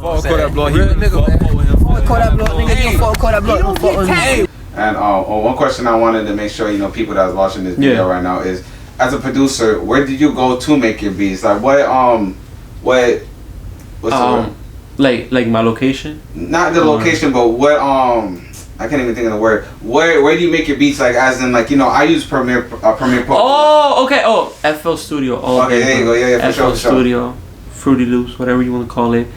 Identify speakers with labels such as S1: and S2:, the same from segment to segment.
S1: Fuck Kodak Black, he really nigga, man. Fuck Kodak Black, nigga. You fuck Kodak Black, don't fuck with me.
S2: And one question I wanted to make sure people that's watching this video right now is, as a producer, where did you go to make your beats? Like what's the word?
S3: Like my location?
S2: Not the location, but what I can't even think of the word. Where do you make your beats? Like as in like I use Premiere Pro.
S3: Oh, okay. Oh, FL Studio. Oh,
S2: okay, there you go. Yeah, for
S3: FL Studio, Fruity Loops, whatever you want to call it.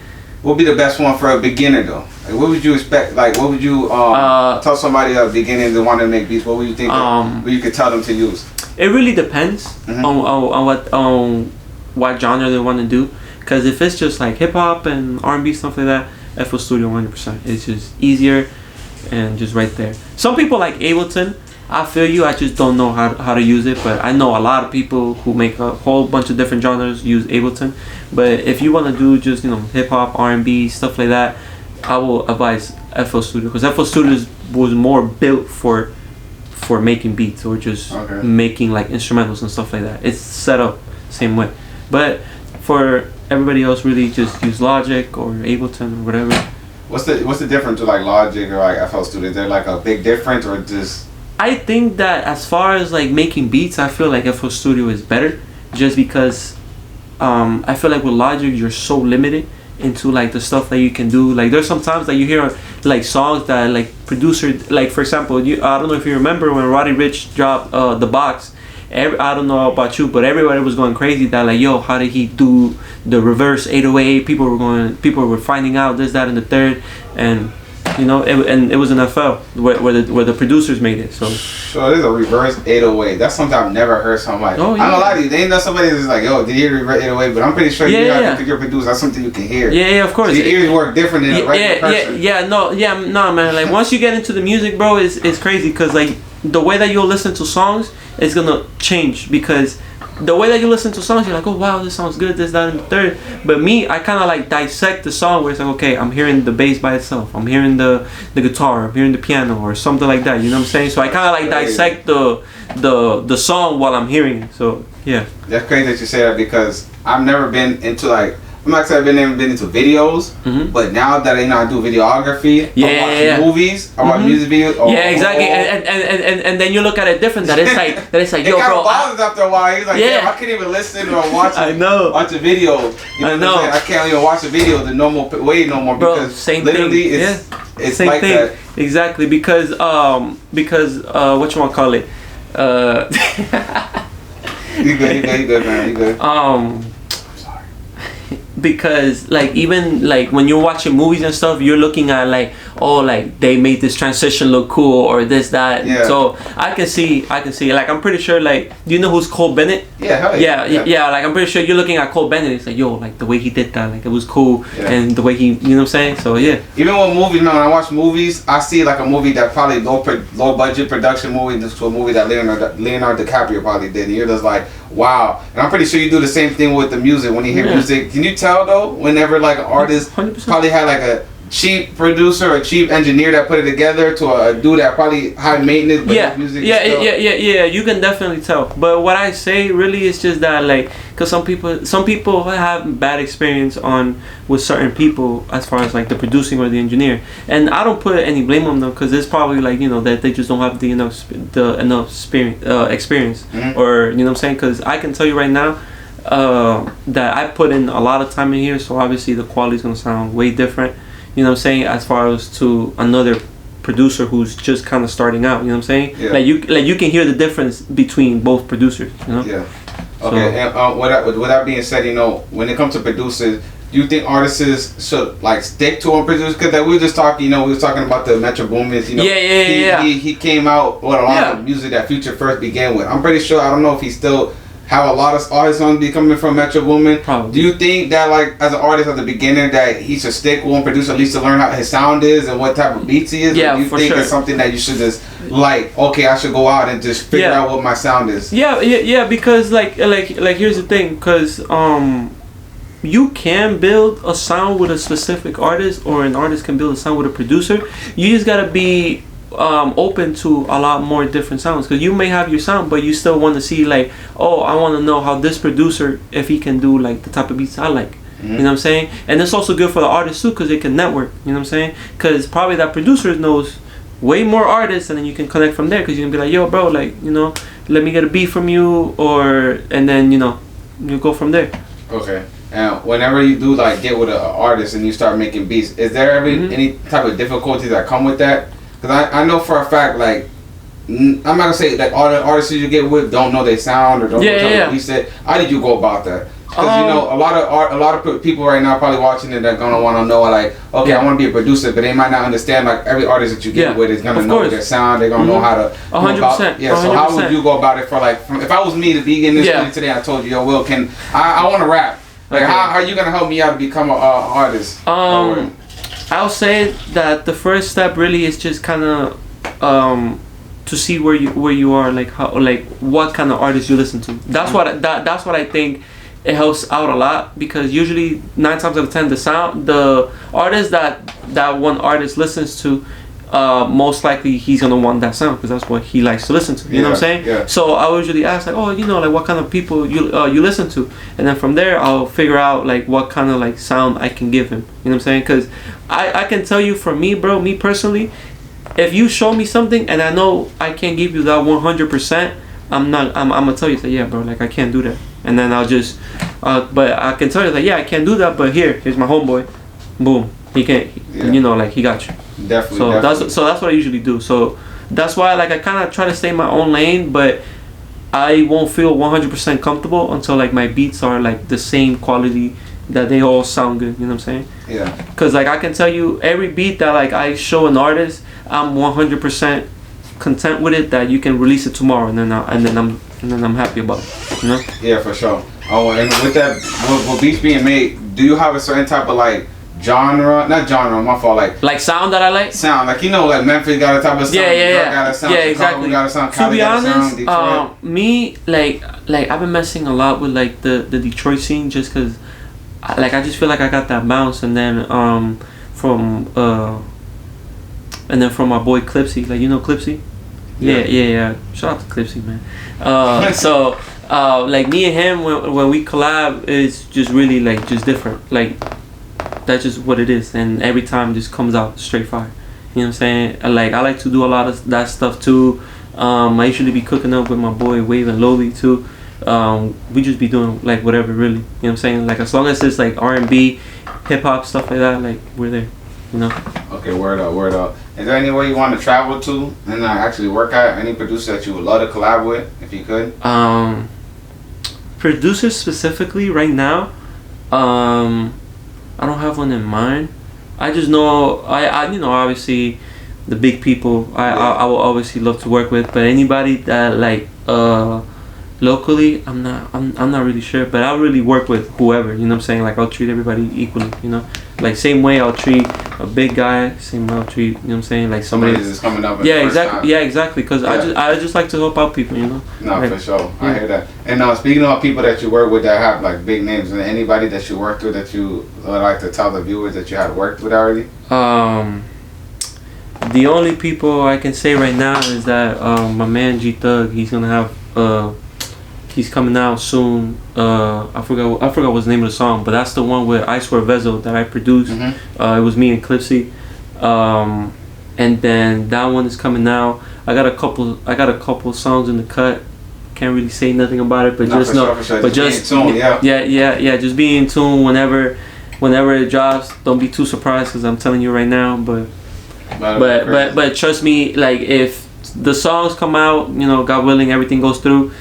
S2: What would be the best one for a beginner though? Like, what would you expect? Like, what would you tell somebody at the beginning that want to make beats? What would you think? What you could tell them to use?
S3: It really depends on what genre they want to do. Because if it's just like hip hop and R&B stuff like that, FL Studio 100%. It's just easier and just right there. Some people like Ableton. I feel you. I just don't know how to use it. But I know a lot of people who make a whole bunch of different genres use Ableton. But if you want to do just hip hop, R&B stuff like that, I will advise FL Studio, because FL Studio was more built for making beats or just making like instrumentals and stuff like that. It's set up same way. But for everybody else, really just use Logic or Ableton or whatever.
S2: What's the difference to like Logic or like FL Studio? Is there like a big difference or just?
S3: I think that as far as like making beats, I feel like FL Studio is better, just because I feel like with Logic you're so limited into like the stuff that you can do. Like there's sometimes that you hear like songs that like producer, like for example, I don't know if you remember when Roddy Ricch dropped The Box. I don't know about you, but everybody was going crazy that like, yo, how did he do the reverse 808? People were finding out this, that, and the third, and it was an FL where the producers made it. So
S2: there's a reverse 808. That's something I've never heard. So I'm like,
S3: oh, yeah.
S2: I don't lie to you. They ain't know somebody that's like, yo, did you hear reverse 808? But I'm pretty sure you're produced. That's something you can hear.
S3: Yeah, of course.
S2: So your ears work different than a regular person.
S3: No, man. Like once you get into the music, bro, it's crazy, because like the way that you'll listen to songs is gonna change, because the way that you listen to songs, you're like, oh wow, this sounds good, this, that, and the third. But me, I kind of like dissect the song where it's like, okay, I'm hearing the bass by itself, I'm hearing the guitar, I'm hearing the piano or something like that. You know what I'm saying? So I kind of like dissect the song while I'm hearing it. So yeah.
S2: That's crazy that you say that, because I've never been into like. I'm not saying I've never been into videos, but now that I do videography, I watch movies, I watch music videos.
S3: Exactly. And then you look at it different. That it's like yo, bro.
S2: Bothers after a while. He's like, damn, I can't even listen or watch. Watch a video.
S3: I know.
S2: I can't even watch a video the normal way no more,
S3: bro,
S2: because
S3: same
S2: literally
S3: thing.
S2: It's
S3: same
S2: like
S3: thing.
S2: that.
S3: Exactly, because what you want to call it?
S2: You good, man. You good.
S3: Because like even like when you're watching movies and stuff, you're looking at like, oh, like they made this transition look cool or this, that.
S2: Yeah.
S3: So I can see like, I'm pretty sure, like, do you know who's Cole Bennett?
S2: Yeah,
S3: like I'm pretty sure you're looking at Cole Bennett, it's like, yo, like the way he did that, like it was cool, and the way he, you know what I'm saying? So yeah.
S2: Even with movies, man, when I watch movies, I see like a movie that probably low budget production movie to a movie that Leonardo DiCaprio probably did, and you're just like, wow. And I'm pretty sure you do the same thing with the music. When you hear music, can you tell though, whenever like an artist
S3: 100%.
S2: probably had like a cheap producer or cheap engineer that put it together to a dude that probably high maintenance, but music
S3: you can definitely tell. But what I say really is just that, like, because some people have bad experience with certain people as far as like the producing or the engineer, and I don't put any blame on them, because it's probably like, that they just don't have the enough experience, or you know what I'm saying? Because I can tell you right now that I put in a lot of time in here, so obviously the quality's gonna sound way different, you know what I'm saying, as far as to another producer who's just kind of starting out, you know what I'm saying? Like you can hear the difference between both producers, you know?
S2: Yeah. Okay. And with that being said, when it comes to producers, do you think artists should like stick to one producer? Because we were just talking, we were talking about the Metro Boomin. He came out with a lot of music that Future first began with. I'm pretty sure, I don't know if he still have a lot of all his songs be coming from Metro Boomin.
S3: Probably.
S2: Do you think that, like, as an artist at the beginner, that he should stick with one producer at least to learn how his sound is and what type of beats he is?
S3: Yeah,
S2: or do you think it's something that you should just like, okay, I should go out and just figure out what my sound is?
S3: Yeah, because like here's the thing, because you can build a sound with a specific artist, or an artist can build a sound with a producer. You just gotta be open to a lot more different sounds, because you may have your sound, but you still want to see like, oh, I want to know how this producer, if he can do like the type of beats I like. You know what I'm saying? And it's also good for the artists too, because they can network. You know what I'm saying? Because probably that producer knows way more artists, and then you can connect from there. Because you can be like, yo, bro, like, you know, let me get a beat from you, and then, you know, you go from there.
S2: Okay. And whenever you do like get with an artist and you start making beats, is there ever any type of difficulties that come with that? Because I know for a fact, like, I'm not gonna say like all the artists you get with don't know their sound or don't know what release it. How did you go about that? Because you know a lot of people right now probably watching it, they're gonna want to know like, okay, I want to be a producer, but they might not understand like every artist that you get with is gonna know their sound. They're gonna know how to.
S3: 100%.
S2: Yeah. So how would you go about it for like? If I was me to be in this studio today, I told you, yo, Will, I want to rap. Like how are you gonna help me out to become an artist?
S3: I'll say that the first step really is just kind of to see where you are, like how, like what kind of artists you listen to. That's what I think it helps out a lot, because usually 9 times out of 10 the artist that one artist listens to, most likely he's gonna want that sound, because that's what he likes to listen to. You know what I'm saying? Yeah. So I usually ask like, oh, you know, like what kind of people you listen to, and then from there I'll figure out like what kind of like sound I can give him. You know what I'm saying? Because I can tell you, for me, bro, me personally, if you show me something and I know I can't give you that 100%, I'm gonna tell you that, yeah, bro, like I can't do that, and then I'll just but I can tell you like, yeah, I can't do that, but here's my homeboy, boom, he can't, you know, like he got you.
S2: Definitely.
S3: That's what I usually do. So that's why like I kind of try to stay in my own lane, but I won't feel 100% comfortable until like my beats are like the same quality, that they all sound good. You know what I'm saying?
S2: Yeah. Cause
S3: like I can tell you, every beat that like I show an artist, I'm 100% content with it, that you can release it tomorrow, and then I'm happy about it. You know?
S2: Yeah, for sure. Oh, and with that, with beats being made, do you have a certain type of like genre? Not genre, my fault. Like
S3: sound that I like.
S2: Sound, like, you know, like Memphis got a type of sound.
S3: Yeah.
S2: Got a sound.
S3: Yeah, exactly.
S2: Got a sound.
S3: To be honest,
S2: sound,
S3: me like I've been messing a lot with like the Detroit scene, just cause I just feel like I got that bounce, and then from my boy Clipsy, like, you know Clipsy? Yeah. Shout out to Clipsy, man. So like me and him, when we collab, it's just really like just different. Like that's just what it is, and every time just comes out straight fire. You know what I'm saying? Like I like to do a lot of that stuff too. I usually be cooking up with my boy Wave and Lowly too. We just be doing like whatever, really. You know what I'm saying? Like as long as it's like R&B, hip hop, stuff like that, like we're there. You know?
S2: Okay, word up. Is there anywhere you want to travel to and actually work at? Any producer that you would love to collab with, if you could?
S3: Producers specifically right now, I don't have one in mind. I just know I you know, obviously the big people I will obviously love to work with, but anybody that like locally, I'm not really sure, but I'll really work with whoever. You know what I'm saying? Like I'll treat everybody equally. You know, like same way I'll treat a big guy, same way I'll treat, you know what I'm saying, like somebody
S2: that's coming up.
S3: Exactly. Because I just like to help out people. You know.
S2: No,
S3: like,
S2: for sure. I hear that. And speaking of people that you work with that have like big names, and anybody that you worked with that you would like to tell the viewers that you had worked with already?
S3: The only people I can say right now is that my man G Thug, he's gonna have he's coming out soon. I forgot what's the name of the song, but that's the one with I Swear Vezo that I produced. It was me and Clipsy, and then that one is coming out. I got a couple songs in the cut. Can't really say nothing about it, but just know, but just just be in tune whenever it drops. Don't be too surprised, because I'm telling you right now. But trust me, like if the songs come out, you know, God willing, everything goes through.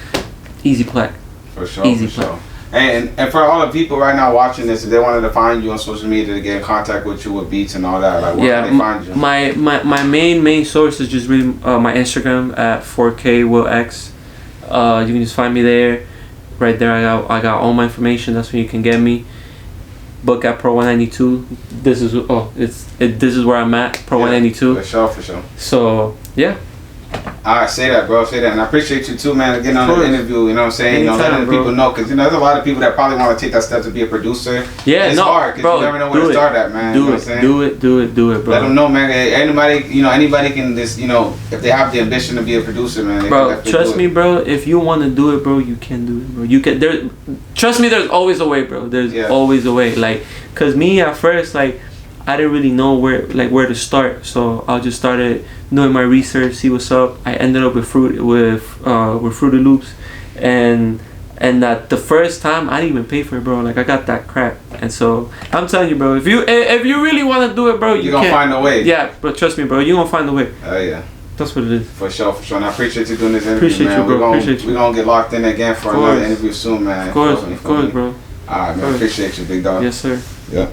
S3: Easy play.
S2: For sure. Sure. And for all the people right now watching this, if they wanted to find you on social media to get in contact with you with beats and all that, like where can they find you?
S3: My main source is just really my Instagram at 4K Will X. You can just find me there. Right there, I got all my information. That's where you can get me. Book at Pro 192. This is where I'm at, Pro 192.
S2: For sure.
S3: So yeah.
S2: I say that, bro. Say that, and I appreciate you too, man. Getting on the interview. You know what I'm saying?
S3: Anytime,
S2: letting the people know, because there's a lot of people that probably want to take that step to be a producer.
S3: Yeah,
S2: it's hard because you never know where to start at, man.
S3: Do it, bro.
S2: Let them know, man. Anybody can just, if they have the ambition to be a producer, man. They
S3: bro, trust me, bro. If you want to do it, bro, you can do it, bro. You can. Trust me, there's always a way, bro. There's always a way. Like, cause me at first, like, I didn't really know where to start, so I just started doing my research, see what's up. I ended up with Fruity Loops, and that the first time I didn't even pay for it, bro. Like, I got that crap, and so I'm telling you, bro. If you really want to do it, bro,
S2: you're gonna find a way.
S3: Yeah, but trust me, bro. You gonna find a way.
S2: Oh yeah.
S3: That's what it is.
S2: For sure. And I appreciate you doing this interview,
S3: appreciate
S2: man.
S3: You, bro.
S2: We're gonna get locked in again for another interview soon, man.
S3: Of course, bro.
S2: All right, man. Appreciate you, big dog.
S3: Yes, sir.
S2: Yeah.